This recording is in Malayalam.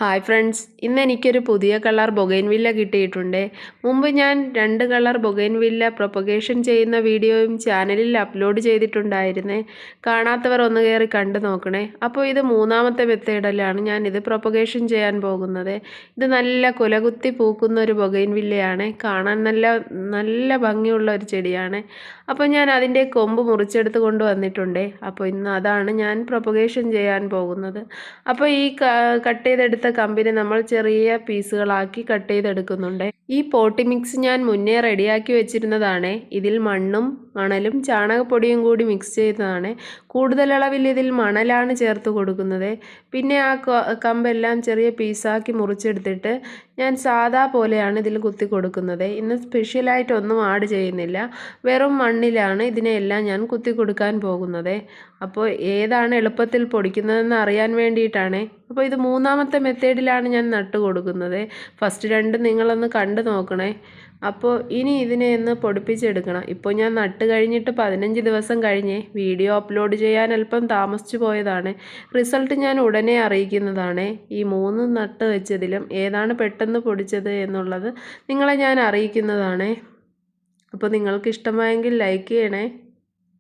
ഹായ് ഫ്രണ്ട്സ്, ഇന്ന് എനിക്കൊരു പുതിയ കളർ ബൊഗൈൻവില്ല കിട്ടിയിട്ടുണ്ട്. മുമ്പ് ഞാൻ 2 കളർ ബൊഗൈൻവില്ല പ്രൊപ്പഗേഷൻ ചെയ്യുന്ന വീഡിയോയും ചാനലിൽ അപ്ലോഡ് ചെയ്തിട്ടുണ്ടായിരുന്നേ. കാണാത്തവർ ഒന്ന് കയറി കണ്ടു നോക്കണേ. അപ്പോൾ ഇത് മൂന്നാമത്തെ മെത്തേഡിലാണ് ഞാൻ ഇത് പ്രൊപ്പഗേഷൻ ചെയ്യാൻ പോകുന്നത്. ഇത് നല്ല കുലകുത്തി പൂക്കുന്ന ഒരു ബൊഗൈൻവില്ലയാണ്. കാണാൻ നല്ല ഭംഗിയുള്ള ഒരു ചെടിയാണ്. അപ്പോൾ ഞാൻ അതിൻ്റെ കൊമ്പ് മുറിച്ചെടുത്ത് കൊണ്ടുവന്നിട്ടുണ്ട്. അപ്പോൾ ഇന്ന് അതാണ് ഞാൻ പ്രൊപ്പഗേഷൻ ചെയ്യാൻ പോകുന്നത്. അപ്പോൾ ഈ കട്ട് ചെയ്തെടുത്ത കമ്പിനെ നമ്മൾ ചെറിയ പീസുകളാക്കി കട്ട് ചെയ്തെടുക്കുന്നുണ്ട്. ഈ പോട്ടി മിക്സ് ഞാൻ മുന്നേ റെഡിയാക്കി വെച്ചിരുന്നതാണ്. ഇതിൽ മണ്ണും മണലും ചാണകപ്പൊടിയും കൂടി മിക്സ് ചെയ്തതാണ്. കൂടുതൽ അളവിൽ ഇതിൽ മണലാണ് ചേർത്ത് കൊടുക്കുന്നത്. പിന്നെ ആ കമ്പെല്ലാം ചെറിയ പീസാക്കി മുറിച്ചെടുത്തിട്ട് ഞാൻ സാധാ പോലെയാണ് ഇതിൽ കുത്തി കൊടുക്കുന്നത്. ഇന്ന് സ്പെഷ്യലായിട്ടൊന്നും ആഡ് ചെയ്യുന്നില്ല. വെറും മണ്ണിലാണ് ഇതിനെല്ലാം ഞാൻ കുത്തി കൊടുക്കാൻ പോകുന്നത്. അപ്പോൾ ഏതാണ് എളുപ്പത്തിൽ പൊടിക്കുന്നതെന്ന് അറിയാൻ വേണ്ടിയിട്ടാണ്. അപ്പോൾ ഇത് മൂന്നാമത്തെ മെത്തേഡിലാണ് ഞാൻ നട്ട് കൊടുക്കുന്നത്. ഫസ്റ്റ് 2 നിങ്ങളൊന്ന് കണ്ടു നോക്കണേ. അപ്പോൾ ഇനി ഇതിനെ ഒന്ന് പൊടിപ്പിച്ചെടുക്കണം. ഇപ്പോൾ ഞാൻ നട്ട് കഴിഞ്ഞിട്ട് 15 ദിവസം കഴിഞ്ഞ് വീഡിയോ അപ്ലോഡ് ചെയ്യാൻ അല്പം താമസിച്ചു പോയതാണ്. റിസൾട്ട് ഞാൻ ഉടനെ അറിയിക്കുന്നതാണ്. ഈ 3 നട്ട് വെച്ചതിലും ഏതാണ് പെട്ടെന്ന് പൊടിച്ചത് എന്നുള്ളത് നിങ്ങളെ ഞാൻ അറിയിക്കുന്നതാണ്. അപ്പോൾ നിങ്ങൾക്ക് ഇഷ്ടമായെങ്കിൽ ലൈക്ക് ചെയ്യണേ.